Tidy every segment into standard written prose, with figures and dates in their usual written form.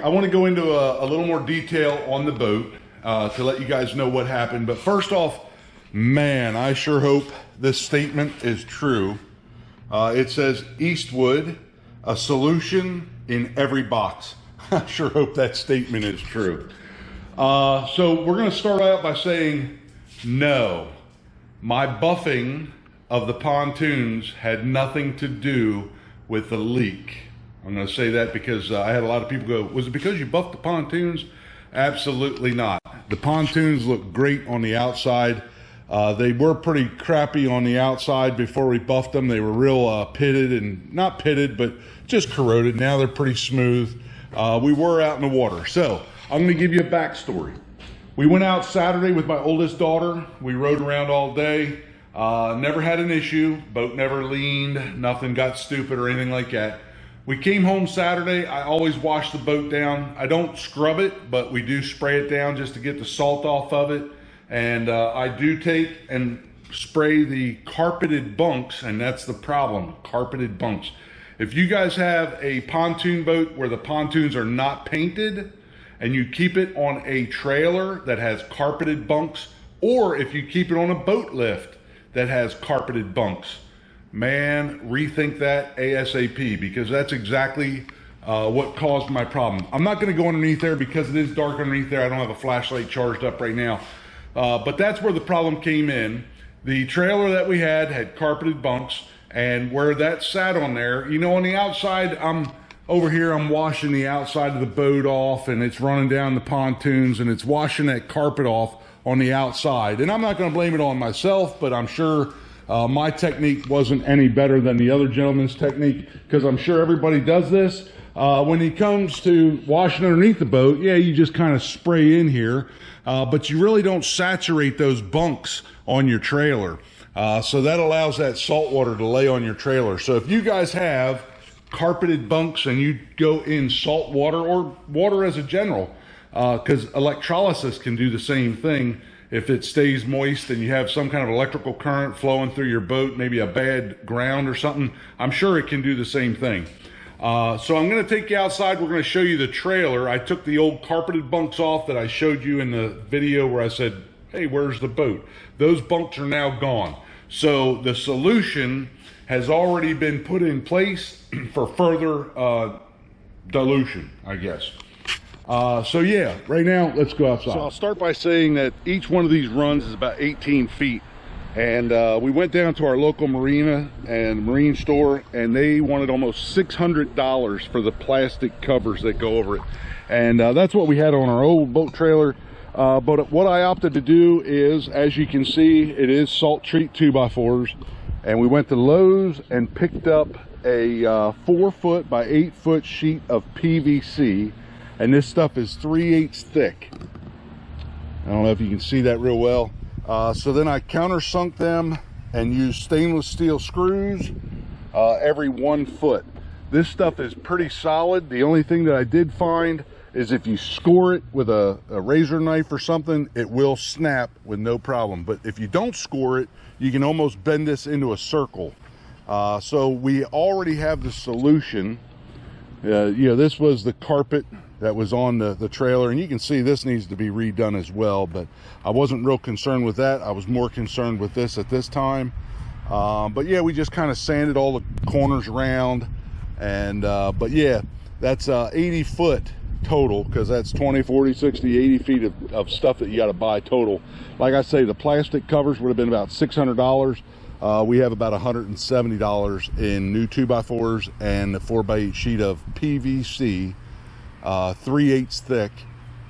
I want to go into a little more detail on the boat to let you guys know what happened. But first off, man, I sure hope this statement is true. It says Eastwood, a solution in every box. I sure hope that statement is true. So we're going to start out by saying no. My buffing of the pontoons had nothing to do with the leak. I'm going to say that because I had a lot of people go, was it because you buffed the pontoons? Absolutely not. The pontoons look great on the outside. They were pretty crappy on the outside before we buffed them. They were real pitted, and not pitted, but just corroded. Now they're pretty smooth. We were out in the water. So I'm going to give you a backstory. We went out Saturday with my oldest daughter. We rode around all day. Never had an issue. Boat never leaned. Nothing got stupid or anything like that. We came home Saturday. I always wash the boat down. I don't scrub it, but we do spray it down just to get the salt off of it. And I do take and spray the carpeted bunks, and that's the problem, carpeted bunks. If you guys have a pontoon boat where the pontoons are not painted and you keep it on a trailer that has carpeted bunks, or if you keep it on a boat lift that has carpeted bunks, man, rethink that ASAP, because that's exactly what caused my problem. I'm not going to go underneath there because it is dark underneath there. I don't have a flashlight charged up right now. But that's where the problem came in. The trailer that we had carpeted bunks, and where that sat on there, you know, on the outside, I'm over here, I'm washing the outside of the boat off, and it's running down the pontoons, and it's washing that carpet off on the outside. And I'm not going to blame it on myself, but I'm sure my technique wasn't any better than the other gentleman's technique, because I'm sure everybody does this. When it comes to washing underneath the boat, yeah, you just kind of spray in here, but you really don't saturate those bunks on your trailer. So that allows that salt water to lay on your trailer. So if you guys have carpeted bunks and you go in salt water or water as a general, because electrolysis can do the same thing. If it stays moist and you have some kind of electrical current flowing through your boat, maybe a bad ground or something, I'm sure it can do the same thing. So I'm going to take you outside. We're going to show you the trailer. I took the old carpeted bunks off that I showed you in the video where I said, hey, where's the boat? Those bunks are now gone. So the solution has already been put in place for further dilution, I guess. So yeah, right now, let's go outside. So I'll start by saying that each one of these runs is about 18 feet. And we went down to our local marina and marine store, and they wanted almost $600 for the plastic covers that go over it. And that's what we had on our old boat trailer. But what I opted to do is, as you can see, it is salt treat 2x4s. And we went to Lowe's and picked up a 4 foot by 8 foot sheet of PVC. And this stuff is 3/8 thick. I don't know if you can see that real well. So then I countersunk them and used stainless steel screws every 1 foot. This stuff is pretty solid. The only thing that I did find is if you score it with a razor knife or something, it will snap with no problem. But if you don't score it, you can almost bend this into a circle. So we already have the solution. You know, this was the carpet that was on the trailer, and you can see this needs to be redone as well, but I wasn't real concerned with that. I was more concerned with this at this time. But yeah, we just kind of sanded all the corners around, and but yeah, that's 80 foot total, because that's 20, 40, 60, 80 feet of stuff that you got to buy total. Like I say, the plastic covers would have been about $600. We have about $170 in new 2x4s and the 4x8 sheet of PVC, 3/8 thick.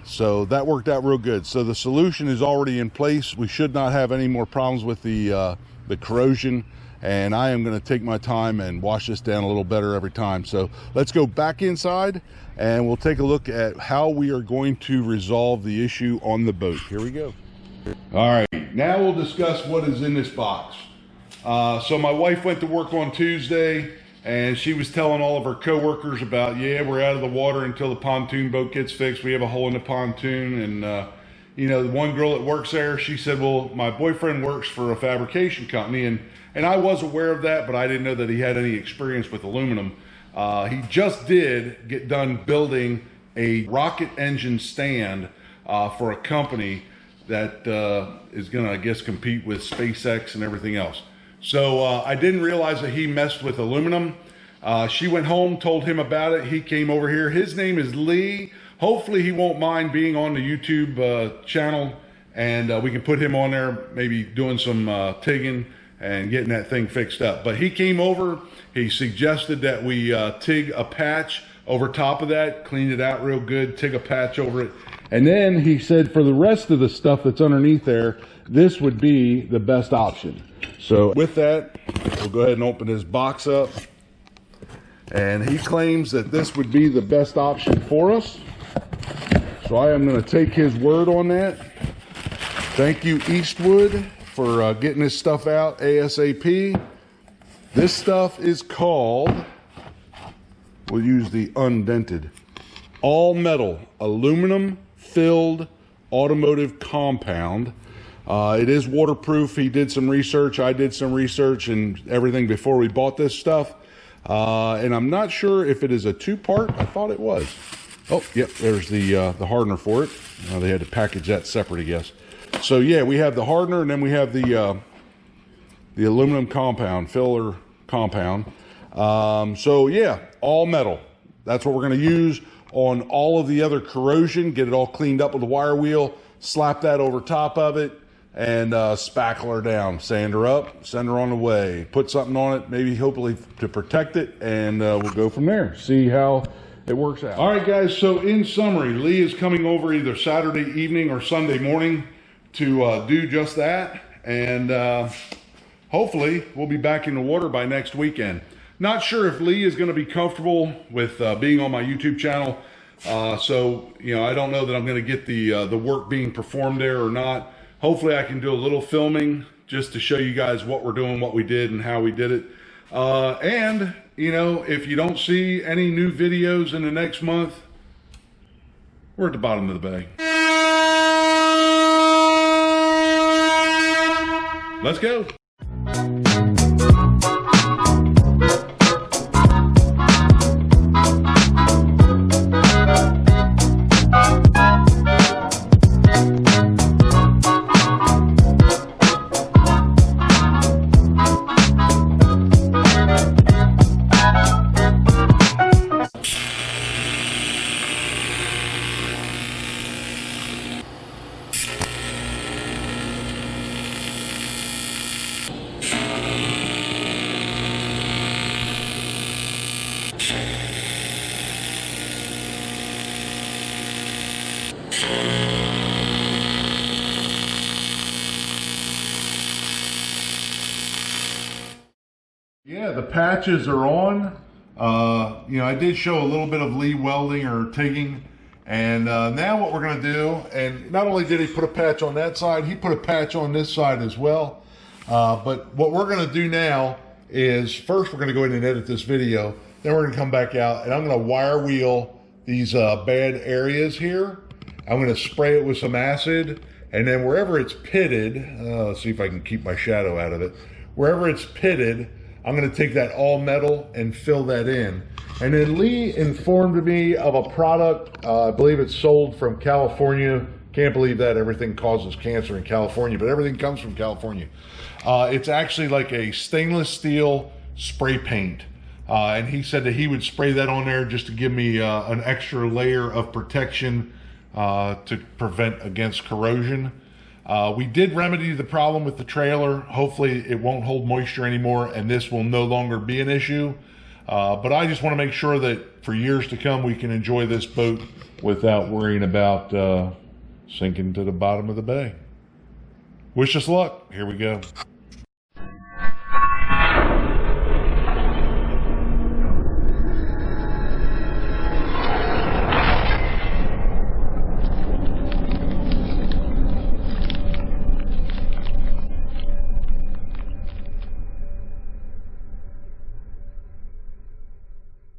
So that worked out real good. So the solution is already in place. We should not have any more problems with the the corrosion, and I am going to take my time and wash this down a little better every time. So let's go back inside and we'll take a look at how we are going to resolve the issue on the boat. Here we go. All right, now we'll discuss what is in this box. So my wife went to work on Tuesday, and she was telling all of her coworkers about, yeah, we're out of the water until the pontoon boat gets fixed. We have a hole in the pontoon. And you know, the one girl that works there, she said, well, my boyfriend works for a fabrication company, and I was aware of that, but I didn't know that he had any experience with aluminum. He just did get done building a rocket engine stand for a company that is gonna, I guess, compete with SpaceX and everything else. So I didn't realize that he messed with aluminum. She went home, told him about it. He came over here. His name is Lee. Hopefully he won't mind being on the YouTube channel, and we can put him on there, maybe doing some TIGging and getting that thing fixed up. But he came over, he suggested that we TIG a patch over top of that, clean it out real good, TIG a patch over it. And then he said for the rest of the stuff that's underneath there, this would be the best option. So with that, we'll go ahead and open this box up. And he claims that this would be the best option for us. So I am going to take his word on that. Thank you, Eastwood, for getting this stuff out ASAP. This stuff is called, we'll use the undented, all metal aluminum filled automotive compound. It is waterproof. He did some research. I did some research and everything before we bought this stuff. And I'm not sure if it is a two-part. I thought it was. Oh, yep, there's the hardener for it. They had to package that separate, I guess. So yeah, we have the hardener, and then we have the aluminum compound, filler compound. So yeah, all metal. That's what we're going to use on all of the other corrosion. Get it all cleaned up with the wire wheel, slap that over top of it, and spackle her down, sand her up, send her on the way, put something on it, maybe hopefully to protect it, and we'll go from there, see how it works out. All right, guys, so in summary, Lee is coming over either Saturday evening or Sunday morning to do just that, and hopefully we'll be back in the water by next weekend. Not sure if Lee is going to be comfortable with being on my YouTube channel, so you know, I don't know that I'm going to get the work being performed there or not. Hopefully I can do a little filming just to show you guys what we're doing, what we did, and how we did it. And, you know, if you don't see any new videos in the next month, we're at the bottom of the bay. Let's go. Yeah, the patches are on. You know, I did show a little bit of Lee welding or TIGging. And now what we're going to do, and not only did he put a patch on that side, he put a patch on this side as well. But what we're going to do now is, first we're going to go ahead and edit this video. Then we're going to come back out and I'm going to wire wheel these bad areas here. I'm going to spray it with some acid. And then wherever it's pitted, let's see if I can keep my shadow out of it. Wherever it's pitted, I'm going to take that all metal and fill that in. And then Lee informed me of a product, I believe it's sold from California. Can't believe that everything causes cancer in California, but everything comes from California. It's actually like a stainless steel spray paint. And he said that he would spray that on there just to give me an extra layer of protection to prevent against corrosion. We did remedy the problem with the trailer. Hopefully it won't hold moisture anymore and this will no longer be an issue. But I just want to make sure that for years to come we can enjoy this boat without worrying about sinking to the bottom of the bay. Wish us luck. Here we go.